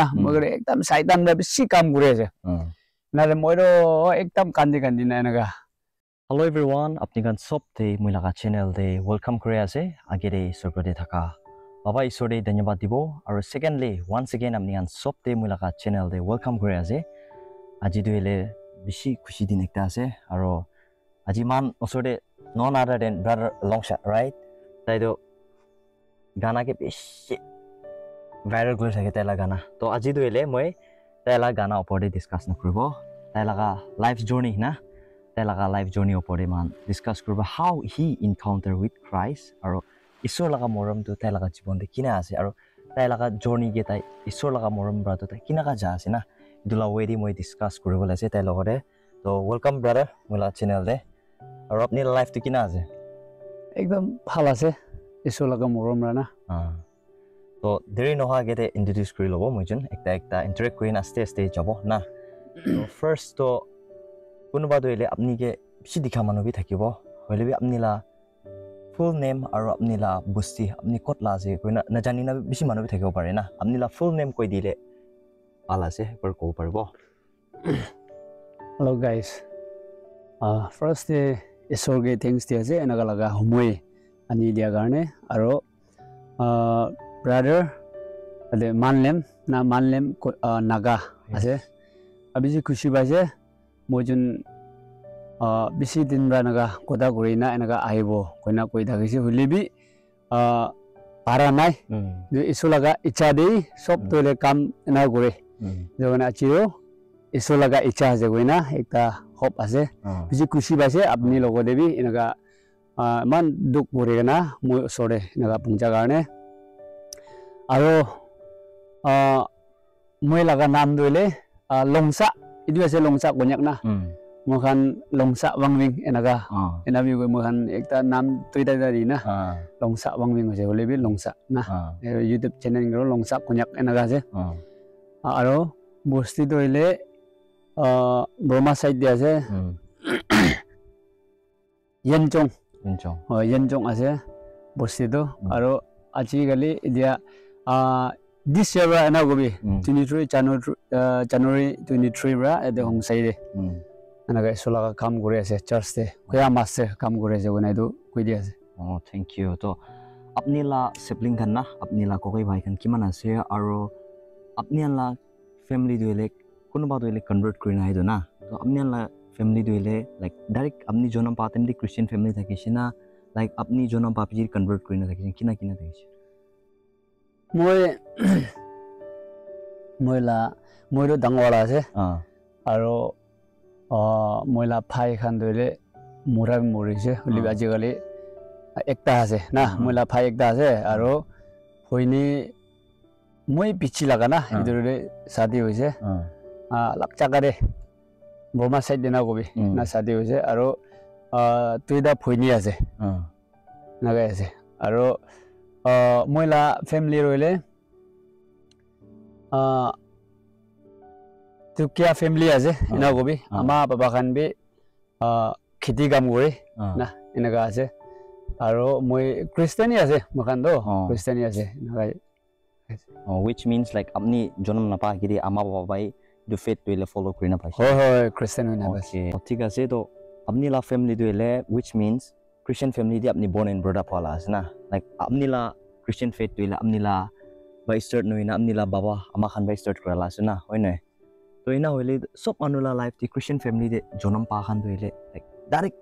मगर एकदम शैतान रा बेसी काम करे छे नाले मोरो एकदम कांदी कांदी नानगा Hello everyone, apni kan sop te muilaka channel de welcome kore ase agere sorgode thaka. Baba isore dhanyabad dibo aru secondly once again apni kan sop te muilaka channel de welcome kore ase. Aji duele bishi khushi din ekta ase aru aji man osore none other than brother Longshot, right? Tai do gana ke bishi viral kore thake taila gana. To aji duele moi taila gana opor de discuss nakribo. Taila life journey na Tailaka life journey opore man discuss kurba how he encounter with Christ aro isor laga moram to tailaka jibon de kina ase aro tailaka journey ge tai isor laga moram bra to kina ka ja ase na dula way di moi discuss kuribole ase tai logore to welcome brother mula channel de aro apni life to kina ase एकदम ভাল আছে isor laga moram ra na to deri noha ge de introduce kuri lobo moi jon ekta interact kuri na aste jabo na to first to কোনোবা দইলে আপনি কে বেশি দেখা মানুহ B থাকিব হইলে বি আপনি লা ফুল নেম আৰু আপনি লা বস্তি আপনি কত লা আছে কইনা না জানি না বেশি মানুহ বি থাকিব পারে না আপনি লা ফুল নেম কই দিলে ভাল আছে পৰ কব পারবো Hello guys first isor ge things dia je enaga laga humoi ani dia garne aro brother ade manlem naga ase abi ji khushi baise Mojun bisi din naga koda gorina enaga aibo koina koi dagisi hulibi para nai do isulaga icha dei sob tole kam na gore jogana chiro isulaga icha je goina ekta hop ase bisi kushi base apni logo debi enaga man duk gore na moi sore enaga pungja garne aro moi laga nam doile longsa itu ase longsa konyak na mohan longsa wangwing enaga enabi go mohan ekta nam toida dari na longsa wangwing ase holebi longsa na youtube channel ngro longsa konyak enaga ase aro bosti doile Burma side dia ase yenjong ase bosti do aro achi gali dia this year na gobi 23 January 23 ra ede hong saide anaga solaga kam gore ase church te koya masse kam gore ase gonai do koi dia ase oh thank you to apni la sibling kan na apni la kokoi bhai kan kiman ase aro apni la family duile kunuba duile convert kurina haido na to apni la family duile like direct apni jonam patem di Christian family thakishina like apni jonam papji convert kurina thakishin kina thakishin moi ro dangwala ase aro moi la phai khan doile mori se holi aji gali ekta ase na moi la phai ekta ase aro hoini moi pichi laga na idure shadi hoise lakcha gare Burma side dina gobi na shadi hoise aro tuida phoini ase naga ase aro moi la family roile tukia family ase ina gobi ama baba khan be khiti gam gore na enaga ase aro moi Christian ase makhan do Christian ase naga which means like apni jonam na pa giri ama baba bai do faith to follow kurina pa hoy Christian na ba thik ase to apni la family duile which means Christian family di apni born and brought up wala ase na like apni la Christian faith duile apni la by start noina apni la baba ama khan by start kurala ase na hoy na to ina hoile sob manula life di Christian family de jonam pa khan duile like direct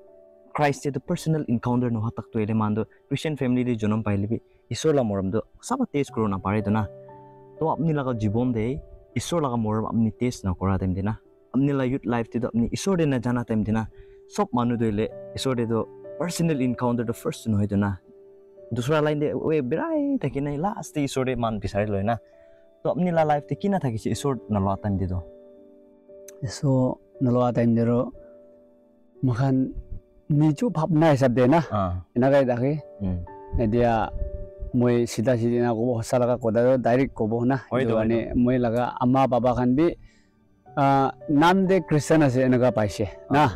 Christ the personal encounter no hatak to ele mando Christian family de jonam paile bi isor la moram do saba taste kuro na pare to na to apni la jibon de isor la moram apni taste na kora time dina apni la youth life ti do apni isor de na jana time dina sob manu duile isor de do personal encounter the first no hoy na दूसरा line दे वे बिराई तक नहीं last ईश्वर मान पिसारे लो ना तो अपनी ला life ते किना था कि ईश्वर नलवा टाइम दे दो सो नलवा टाइम दे रो मखान नीचू भावना हिसाब दे ना इना गाय दाखे एदिया moi sida na ko hosala ka koda direct ko bo na ani moi laga amma baba khan bi nam de Christian ase enaga paise na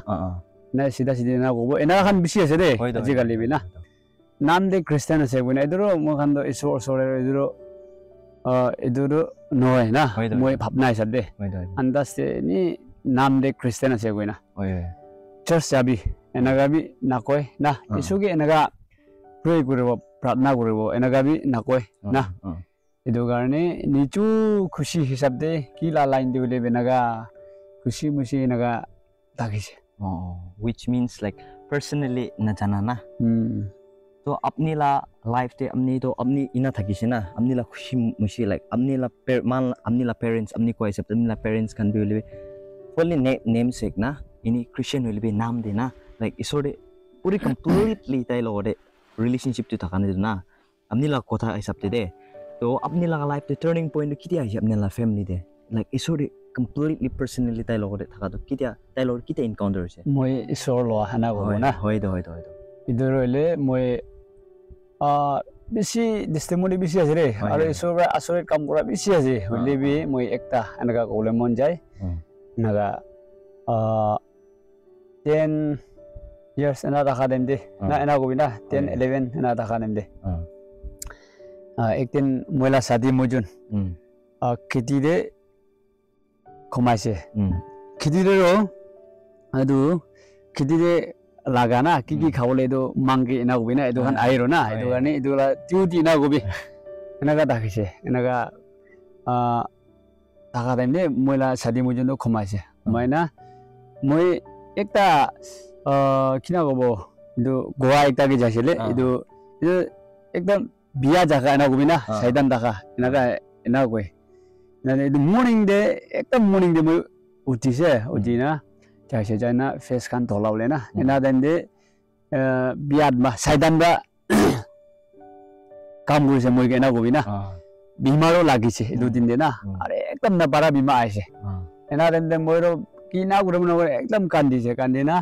na sida na ko bo enaga khan bisi ase de aji gali bi na nam de Christian ase bune iduro mo khan do isor sore iduro iduru noy na Hoi doi. moi bhabna hisab de Hoi doi. andaste ni nam de Christian ase goina Oi. church jabi enaga bi nakoi na isugi enaga pray kuribo pratna kuribo enaga bi nakoi na idu garne nichu khushi hisab de ki la line de le benaga khushi mushi enaga takise Which means like personally na jana na तो अपनी ला life ते अपनी तो अपनी इना थकी से ना अपनी ला खुशी मुशी लाइक अपनी ला पेरेंट्स अपनी को ऐसे अपनी ला पेरेंट्स can be लिबे फुल्ली नेम सेक ना इनी क्रिश्चियन विल बी नाम दे ना लाइक इसोडे पूरी कंप्लीटली ताई लोगोडे रिलेशनशिप तो थकाने दे ना अपनी ला कोथा ऐसा दे तो अपनी ला लाइफ ते टर्निंग पॉइंट कितिया है अपनी ला फैमिली दे लाइक इसोडे completely personally ताई लोगोडे थका तो कितिया ताई लोगोडे कितिया एनकाउंटर से moi isor lo hana go na होय दो idurole moi bisi testimony bisi ase re aro isora asore kam kora bisi ase hole bi moi ekta anaga kole mon jai naga 10 years ana rakha dem de na ana go bina 10 11 ana rakha dem de ek din moila shadi mojun khiti de khomaise khiti de ro adu khiti de lagana kiki khawle do mangi ina gobina edu kan airo na edu gani edu la duty na gobi enaga dakhise enaga taka daimne moila shadi mujun do khomaise maina moi ekta kina gobo edu goa ekta ge jasile edu ekdam biya jaga ina gobina saidan daka enaga ina goi na edu morning de ekta morning de moi utise utina jaise jana face kan tholawle na ena dende biat ma saidan ba kam gurise moi gena gobina bimaro lagise edu din de na are ekdam na para bima aise ena dende moiro kina gurumno ekdam kandise kandina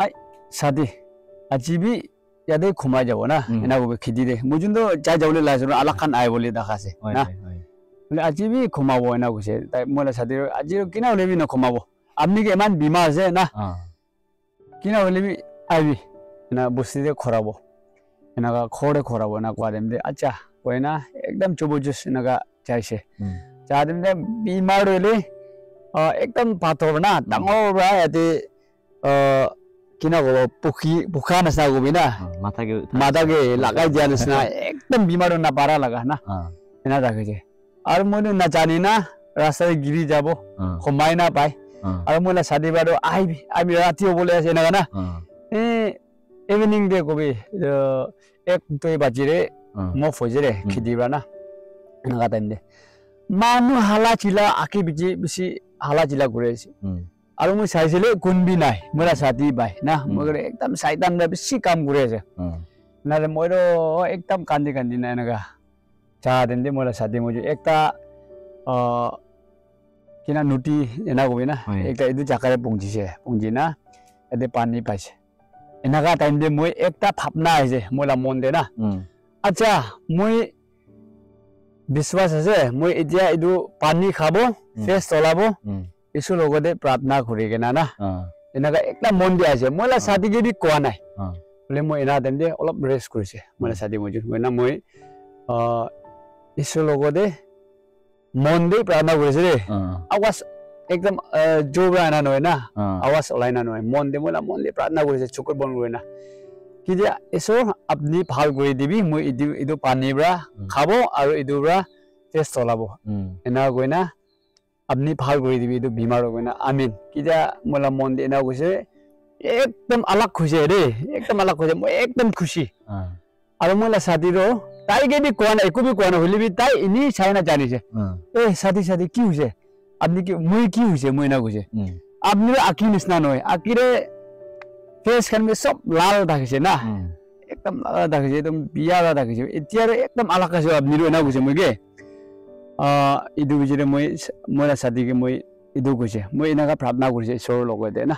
ai sadi ajibi yade khuma jabo na ena gobe khidi de mujundo jai jawle laisro alakan ai bole dakhase na bole ajibi khumabo ena guse tai mola sadi ajiro kina lebi na khumabo আপনি কি এমান বিমা আছে না কিনা হলে IB না বসিতে খরাবো এনাকা খড়ে খরাবো না কোয়াদেম দে আচ্ছা কই না একদম চবুজুস এনাকা চাইছে চাদেম দে বিমা রইলে একদম পাথর না ডাঙর এতে কিনা গো পুখি পুখা নাসা গবি না মাথাকে লাগাই দিয়া নাসনা একদম বিমার না পারা লাগা না এনা রাখেছে আর মনে না জানি না রাস্তায় গিরি যাব সময় না পায় আৰু মোলা সাদি বাৰো আইবি ৰাতি বলে আছে না না ইভিনিং দে কবি এক দুই বাজিৰে ম ফজৰে খিদিবা না এনেকা টাইম দে মানুহ হালা চিলা আকি বিজি বেছি হালা চিলা ঘুৰে আছে আৰু মই চাইছিলে কোনবি নাই মোলা সাদি বাই না মই একদম সাইতান বেছি কাম ঘুৰে আছে না মইৰো একদম কান্দি না এনেকা চা দেন দে মোলা সাদি মই একটা kina nuti ena go bina ekta edu jakare pungji na ede pani paise enaga time de moi ekta phapna aise mola mon de na acha moi biswas ase moi etia edu pani khabo face tolabo isu logode pratna khuri gena na enaga ekta mon de aise mola sadi ge bi kwa nai bole moi ena time de olop rest kurise mola sadi mojun na moi isu logode Monday pratna kurise re awas ekdam jobra na noy na awas olai na noy Monday mola Monday pratna kurise chukur bon goina kidia eso apni bhal goi dibi moi idu pani bra khabo aru idu bra test tolabo ena goina apni bhal goi dibi idu bimar goina amin kidia mola Monday na goise ekdam alag khuje re ekdam alag khuje moi ekdam khushi aru mola sadi ro তাই K B কোয়া না একো B কোয়া না হলি B তাই ইনি চাই না জানিছে সাথী কি হইছে আপনি কি মই কি হইছে মই না কইছে আপনি আকি নিসনা নয় আকিরে ফেস খান মে সব লাল থাকিছে না একদম লাল থাকিছে একদম বিয়া থাকিছে এতিয়া একদম আলাকা আছে আপনি না কইছে মই কে ইদু বিজরে মই মোরা সাথী কে মই ইদু কইছে মই এনাকা প্রার্থনা কৰিছে ঈশ্বৰৰ লগতে না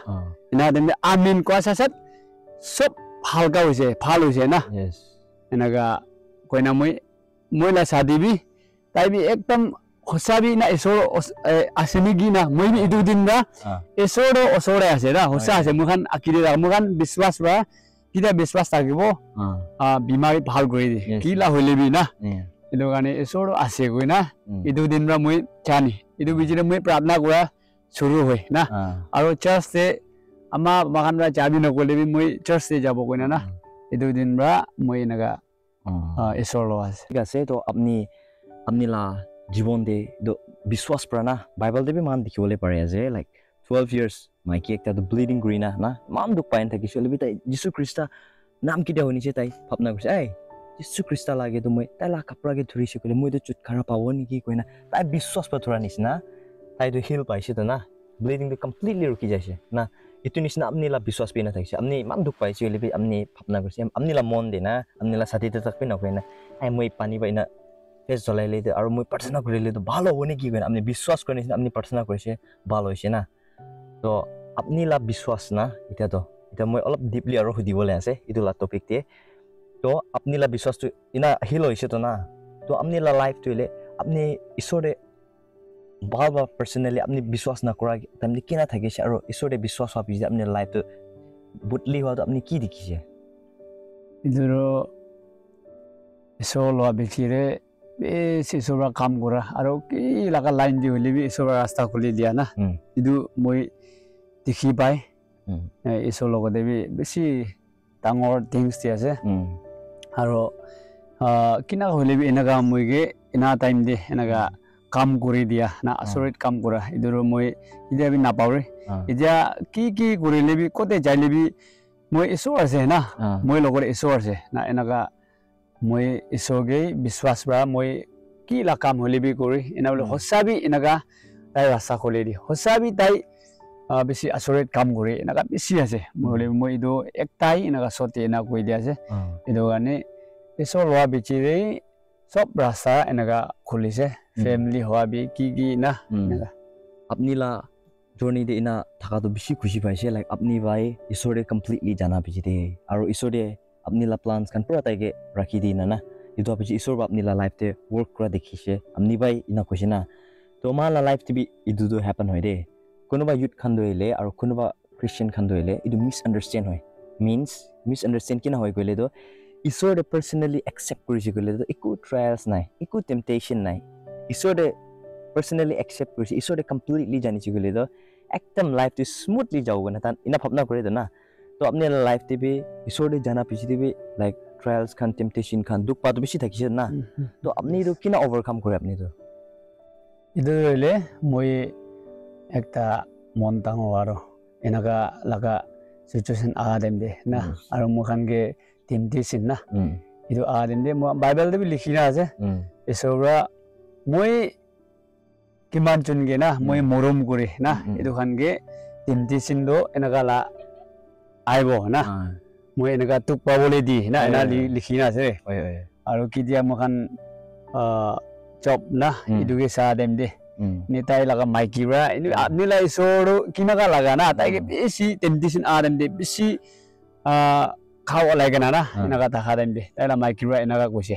এনা দেন আমিন কোৱা সাথ সব ভালকা হইছে ভাল হইছে না এনাকা कोइना मोइला शादी भी ताई भी एकदम होसाबी ना इसोर आसेनी गी ना moi भी इदु दिन रा इसोर ओसोरे आसे रा होसा आसे मुखान आकिरे रा मुखान विश्वास बा किदा विश्वास থাকিবो बिमारी ভাল কৰি দি কিলা হইলে বি না itu kan isor ase gue na itu din ra moi chani itu bijire moi pratna gura shuru hoy na aro church se ama bagan ra chabi na kole bi moi church se jabo koi na itu din ra moi naga isor lo ase ঠিক আছে তো আপনি লা জীবন দে বিশ্বাস পৰা না Bible দে মান দেখিবলৈ পাৰে যে লাইক 12 years মাইকি একটা ব্লিডিং গ্ৰীনা না মান দুখ পাইন থাকিছিল বি তাই যিশু খ্ৰিস্ট নাম কিটা হনিছে তাই ভাবনা কৰিছে এই যিশু খ্ৰিস্ট লাগে তো মই তাই লা কাপৰাকে ধৰিছে কলে মই তো চুটখাৰা পাব নেকি কইনা তাই বিশ্বাস পথৰা নিছিনা তাই তো হিল পাইছে তো না ব্লিডিং তো কমপ্লিটলি ৰকি যাইছে না itu নিছিনা আপনি লা বিশ্বাস পে না থাকিছে আপনি মান দুখ পাইছে কলে বি আপনি ভাবনা কৰিছে আপনি লা মন দে না আপনি লা সাথী তাক পে না কইনা আই মই পানী বাইনা ফেস জ্বলাইলে আৰু মই প্ৰাৰ্থনা কৰিলে তো ভাল হ'ব নেকি কইনা আপনি বিশ্বাস কৰি নিছিনা আপনি প্ৰাৰ্থনা কৰিছে ভাল হৈছে না তো আপনি লা বিশ্বাস না এটা মই অলপ ডিপলি আৰু হুদিবলে আছে ইটো লা টপিক তে তো আপনি লা বিশ্বাস তো ইনা হিল হৈছে তো না তো আপনি লা লাইফ তোলে আপনি ঈশ্বৰে ভাল পাৰ্সোনালি আপনি বিশ্বাস না কৰা তামলি কিনা থাকিছে আৰু ঈশ্বৰে বিশ্বাস হোৱা পিছে আপনি লাইফ তো বুটলি হোৱা আপনি কি দেখিছে ইদুৰো isor lo bichire isor ra kam kora aro ki laga line di holi bi isor rasta khuli dia na idu moi dikhi pai isor lo de bi beshi tangor things ti ase aro kina holi bi enaga moi ge ina time de enaga kam kori dia na asorit kam kora iduro moi idia bi na paure idia ki korile bi kote jaile bi moi isor ase na moi logore isor ase na enaga moi isoge বিশ্বাস bra moi ki la kam hole bi kori ina bole hosabi inaga tai rasa khole di hosabi tai besi asoret kam kori inaga besi ase moi moi ido ektai inaga sote na koi dia ase ido gane iso loa bichire sob rasa inaga khulise family hoa bi ki na inaga apni la journey de ina thaka to bishi khushi paise like apni bai isore completely jana bichite aro isore अपनी ला plans kan pura tai ge rakhi di na idu api isor ba apni la life te work kora dekhise amni bai ina khoise na to ma la life te bi idu do happen hoy de kono ba youth khan doile aro kono ba christian khan doile idu misunderstand hoy means misunderstand kina hoy koile do isor de personally accept korise koile do eku trials nai eku temptation nai isor de personally accept korise isor de completely jani chi koile do ekdam life te smoothly jaoga na tan ina bhabna kore do na तो अपने life ते भी इसोरे जाना पीछे भी like trials Khan temptation Khan दुख पातो बेसी थाकिसे ना तो अपनी तो किना ओवरकम करे अपनी तो इदुले moi ekta mon tango aro enaga laga situation adem de na aro mokhan ge temptation na idu adem de bible de bi likhina ase isora moi kiman chun ge na moi morom kore na idu khan ge temptation do enaga la aibo na moi enaga tuk pabole di na ena likhina ase aro kidia mokhan job na idu ge sa dem de ni tai laga maiki ra ni la isoro kinaga laga na tai ge besi temptation adam de besi khaw laga na enaga ta khadem de tai la maiki ra enaga kose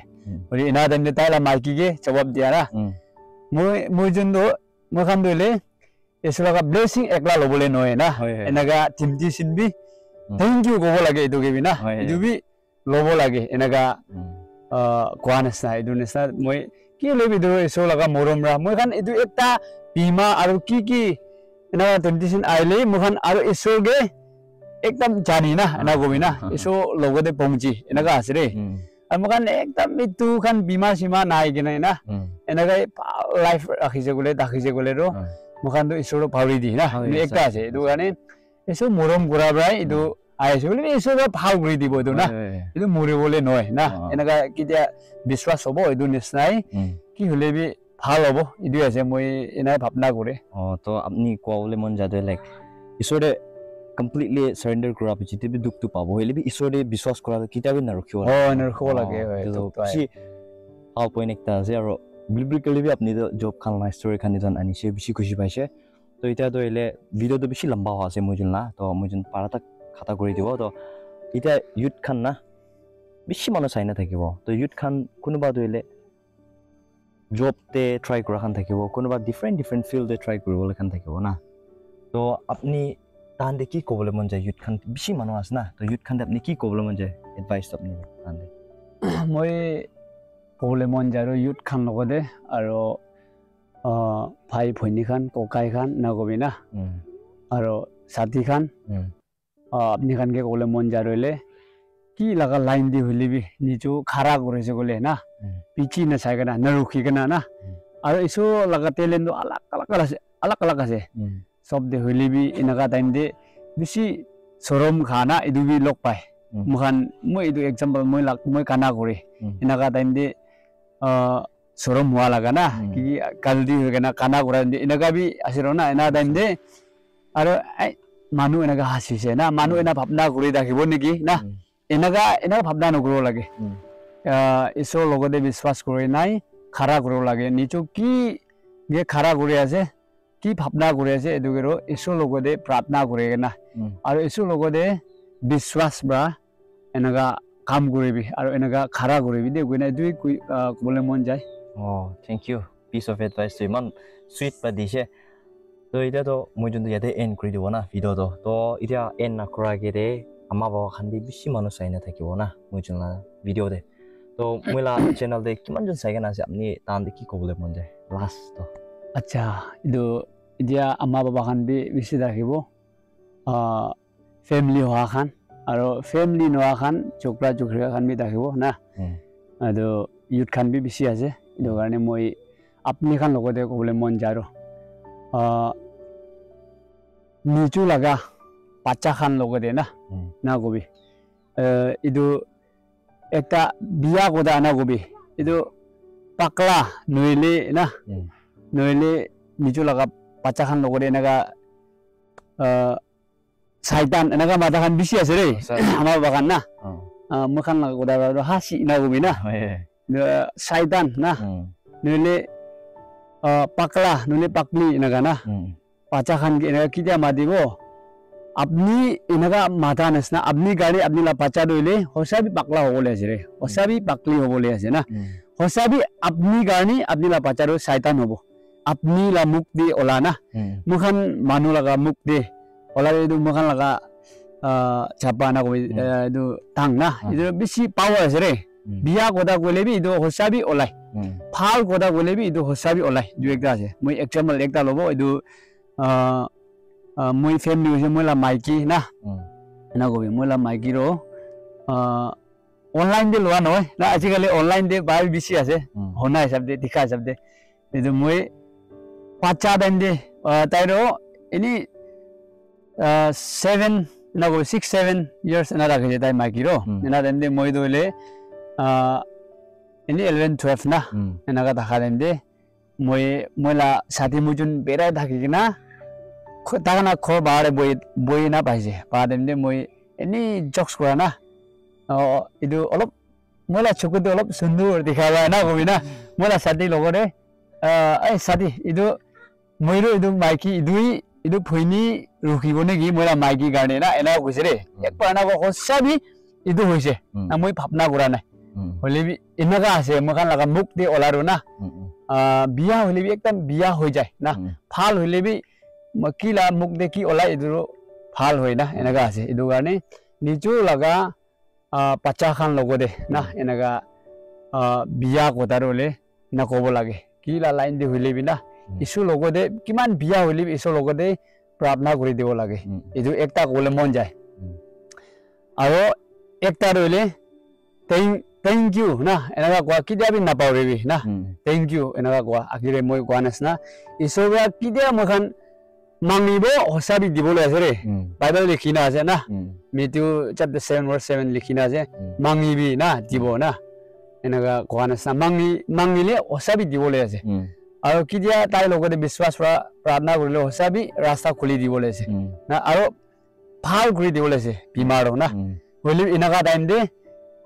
ori ena dem de tai la maiki ge jawab dia na moi jundo mokhan dole isoro ga blessing ekla lobole noe na enaga temptation bi thank you go lage idu ge bina idu bi lobo lage enaga kwanes na idu nesa moi ki lebi do iso laga morom ra moi khan idu ekta bima aru ki enaga temptation aile moi khan aru iso ge ekdam jani na ena go bina iso logo de pongji enaga asre moi khan ekdam mitu khan bima sima nai ge na enaga life rakhise gole ro moi khan do iso ro bhauri di na ekta ase idu gane eso morom gora brai idu aise bole eso ba bhau gori dibo idu na idu more bole noy na enaga kidia বিশ্বাস hobo idu nisnai ki hole bi bhal hobo idu ase moi enai bhabna kore to apni koole mon jade like isore completely surrender kora pichite bi duk tu pabo hole bi isore বিশ্বাস kora kita bi narokhibo narokhibo lage to si how point ekta ase aro biblically bi apni do job khan la story khan jan ani se bishi khushi paise to eta do ile video do bishi lamba ho ase mojun la to mojun para tak khata kori dibo to eta youth khan na bishi mano sai na thakibo to youth khan kunuba do ile job te try kora khan thakibo kunuba different field te try koribole khan thakibo na to apni tan de ki kobole mon jai youth khan bishi mano as na to youth khan de apni ki kobole mon jai advice apni tan de moi ক'বলৈ মন যায় আৰু youth খান লগতে আৰু ভাই ভনী খান ককাই খান নকবি না আৰু সাথী খান আপনি খানকে ক'বলৈ মন যায় ৰলে কি লাগা লাইন দি হলিবি নিচু খাৰা কৰিছে গলে না পিছি না চাই কেনা না ৰখি কেনা না আৰু ইসো লাগা টেলেন্ট আলাক আছে সব দে হলিবি এনেকা টাইম দে বেছি সরম খানা ইদু বি লগ পায় মুখান মই ইদু এক্সাম্পল মই কানা কৰি এনেকা টাইম দে সৰম হওয়া লাগা না কি কালদি হৈ কেনা কানা কৰা এনেকা বি আছে না এনা টাইম দে আৰু মানুহ এনেকা হাসিছে না মানুহ এনা ভাবনা কৰি ৰাখিব নেকি না এনেকা ভাবনা নকৰিব লাগে ঈশ্বৰ লগতে বিশ্বাস কৰি নাই খাৰা কৰিব লাগে নিচু কি গে খাৰা কৰি আছে কি ভাবনা কৰি আছে এদুগেৰো ঈশ্বৰ লগতে প্ৰাৰ্থনা কৰে না আৰু ঈশ্বৰ লগতে বিশ্বাস বা এনেকা কাম কৰিবি আৰু এনেকা খাৰা কৰিবি দে গৈ না দুই ক'বলৈ মন যায় thank you piece of advice তো ইমান সুইট বা দিছে তো এটা তো মই যোনটো ইয়াতে এন্ড কৰি দিব না ভিডিঅ'টো তো এতিয়া এন্ড নকৰাকে আমাৰ বাবা খান দি বেছি মানুহ চাই নাথাকিব না মই যোনলা ভিডিঅ'তে তো মইলা চেনেল দে কিমানজন চাইকেন আছে আপুনি তান কি ক'বলৈ মন যায় লাষ্ট তো আচ্ছা ইদু এতিয়া আমাৰ বাবা খান বি বেছি ৰাখিব ফ্যামিলি হোৱা খান আৰু ফ্যামিলি নোৱা খান চকৰা চকৰি খান বি ৰাখিব না আৰু ইউথ খান বি বেছি আছে এটো কাৰণে মই আপনি খান লগতে ক'বলৈ মন যায় আৰু নিচু লাগা বাচ্চা খান লগতে না কবি ইদু একটা বিয়া কথা না কবি ইদু পাকলা নইলে না নইলে নিচু লাগা বাচ্চা খান লগতে এনেকা শয়তান এনেকা মাথা খান বেছি আছে রে আমার বাগান না মই খান লাগা কথা হাসি না কবি না শয়তান না নইলে পাকলা নইলে পাকলি এনেকা না বাচ্চা খান এনেকা কিটা মাতিব আপনি এনেকা মাথা নিচিনা আপনি গাড়ী আপনি লা বাচ্চা দইলে হসাবি পাকলা হ'বলৈ আছে ৰে হসাবি পাকলি হ'বলৈ আছে না হসাবি আপনি গাড়ী আপনি লা বাচ্চা দই শয়তান হ'ব আপনি লা মুখ দি ওলা না মুখান মানুহ লাগা মুখ দি ওলা এদু মুখান লাগা চাপা না কবি এদু টাং না এদু বেছি পাৱাৰ আছে ৰে বিয়া কথা কইলে বি এদু হসাবি ওলাই ভাল কথা কইলে বি এদু হসাবি ওলাই দুই একটা আছে মই এক্সাম্পল একটা লব এদু মই ফ্যামিলি হৈছে মই লা মাইকি না না কবি মই লা মাইকি ৰ অনলাইন দে লোৱা নহয় না আজিকালি অনলাইন দে বাই বেছি আছে হনা হিচাপ দে দেখা হিচাপ দে এদু মই বাচ্চা টাইম দে তাইৰ এনি 7 না কবি 6-7 ইয়াৰ্স না ৰাখিছে তাই মাইকি ৰ না টাইম দে মই দইলে এনি 11-12 না এনেকা দেখা টাইম দে মই লা সাথী মুজুন বেৰাই থাকি কিনা তাকানা খৰ বাৰে বই না পাইছে পাদেম দে মই এনি জক্স কৰা না ইদু অলপ মইলা চকুতে অলপ সুন্দৰ দেখাবা না কবি না মইলা সাথী লগৰে সাথী ইদু মইৰো ইদু মাইকি ইদু ফইনি ৰখিব নেকি মইলা মাইকি কাৰণে না এনা কৈছে ৰে একবাৰ না হসাবি ইদু হৈছে না মই ভাবনা কৰা নাই হলিবি এনেকা আছে মখান লাগা মুখ দি ওলাৰো না বিয়া হলিবি একদম বিয়া হৈ যায় না ভাল হলিবি কিলা মুখ দে কি ওলাই ইদু ভাল হয় না এনেকা আছে ইদু কাৰণে নিচু লাগা বাচ্চা খান লগতে না এনেকা বিয়া কথা ৰলে না ক'ব লাগে কিলা লাইন দি হলিবি না ইছু লগতে কিমান বিয়া হলিবি ইছু লগতে প্ৰাৰ্থনা কৰি দিব লাগে ইদু একটা ক'লে মন যায় আৰু একটা ৰলে thank you na এনেকা কোৱা কিতিয়া বি নাপাওৰিবি না thank you এনেকা কোৱা আখিৰে মই কোৱা নাছনা ইছৰা কিতিয়া মখান মাংনিব হসাবি দিবলৈ আছে ৰে বাইবেল লিখিনা আছে না মেথিউ চ্যাপ্টাৰ 7 verse 7 লিখিনা আছে মাংনিবি না দিব না এনেকা কোৱা নাছনা মাংনিলে হসাবি দিবলৈ আছে আৰু কিতিয়া তাই লগতে বিশ্বাস প্ৰাৰ্থনা কৰিলে হসাবি ৰাস্তা খুলি দিবলৈ আছে না আৰু ভাল কৰি দিবলৈ আছে বিমাৰ না হলি এনেকা টাইম দে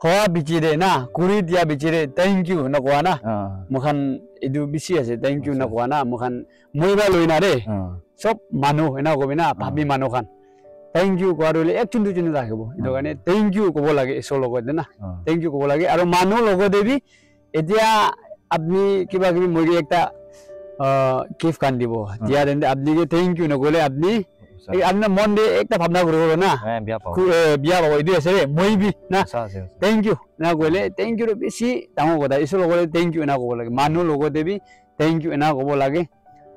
হওয়া বিচিৰে না কুৰি দিয়া বিচিৰে thank you না কোৱা না মুখান ইদু বেছি আছে thank you না কোৱা না মুখান মইবা লৈ না ৰে সব মানুহ এনা কবি না ভাবি মানুহ খান thank you কোৱা ৰলে একচুন দুচুন ৰাখিব এটো কাৰণে thank you ক'ব লাগে ইছৰ লগতে না thank you ক'ব লাগে আৰু মানুহ লগতে বি এতিয়া আপনি কিবা কিবি মই একটা গিফট কান দিব দিয়া দেন আপনি thank you নকলে আপনি आपने मन दे एक ता भावना करो ना बिया पाओ बिया बाबा इदु एसे moi bi na Sasse thank you na goile thank you besi tango goda isu logo thank you na gobo lage manu logo debi thank you na gobo lage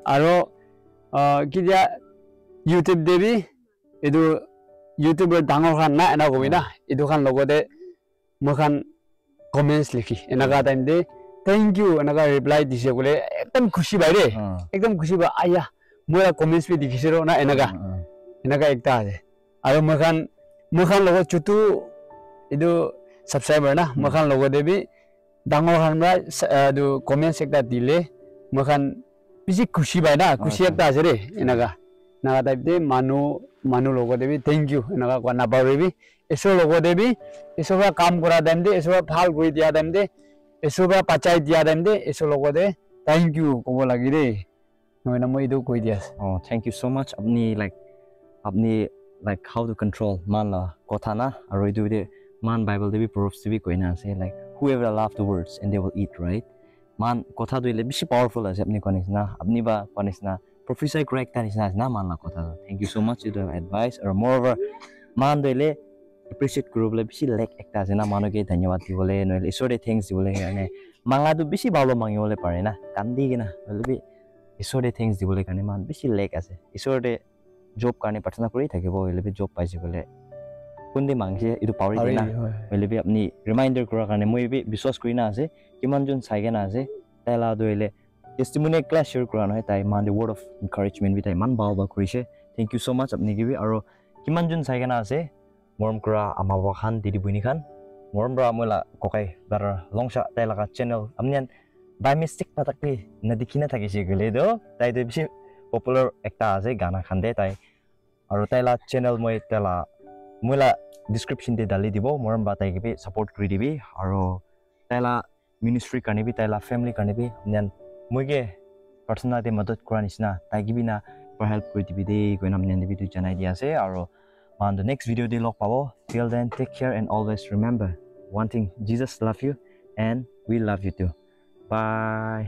aro kidia youtube debi edu youtuber dangor khan na ena gobi na edu khan logo de mokhan comments likhi enaga time de thank you enaga reply dise gole ekdam khushi bai re ekdam khushi ba aya mora comments bi dikhise ro na enaga ekta ase aro mokhan logo chutu edu subscriber na mokhan logo de bi dangor khan ba edu comments ekta dile mokhan bisi khushi bai na khushi ekta ase re enaga naga type de manu logo de bi thank you enaga ko na bare bi eso logo de bi eso ba kaam kora dem de eso ba phal goi dia dem de eso ba pachai dia dem de eso logo de thank you kobo lagi re noina moi do koi dia oh thank you so much apni like how to control man la kotha na aro idu de man bible de bi proverbs de bi koina ase like whoever love the words and they will eat right man kotha do ile bishi powerful ase apni konis na apni ba konis na prophesy correct tanis na man la kotha thank you so much to the advice or moreover man do ile appreciate kuro bole bishi like ekta ase na manu ke dhanyawad dibole noile isore thanks dibole ane manga du bishi balo mangiole pare na kandi gina noile isore thanks dibole kane man bishi like ase isore job karne prarthana kori thakibo ile job paise bole kundi mangse idu pawri dina ile apni reminder kora karne moi bi biswas kori na ase kiman jon saige na ase tela do ile testimony class share kora na tai man the word of encouragement bi tai man ba korise thank you so much apni gibi aro kiman jon saige na ase morom kora ama wa khan didi buini khan morom bra mola kokai bar longsha tai laga channel amnian by mistake patakli na dikhina thakise gele do tai de bishi popular ekta ase gana khande tai aro tai la channel moi tela mola description de dali dibo morom ba tai gibi support kri dibi aro tai la ministry karne bi tai la family karne bi amnian moige personal de madad kora nisna tai gibi na for help kri dibi de koina amnian de video janai dia ase aro on the next video de log pabo till then take care and always remember one thing Jesus love you and we love you too bye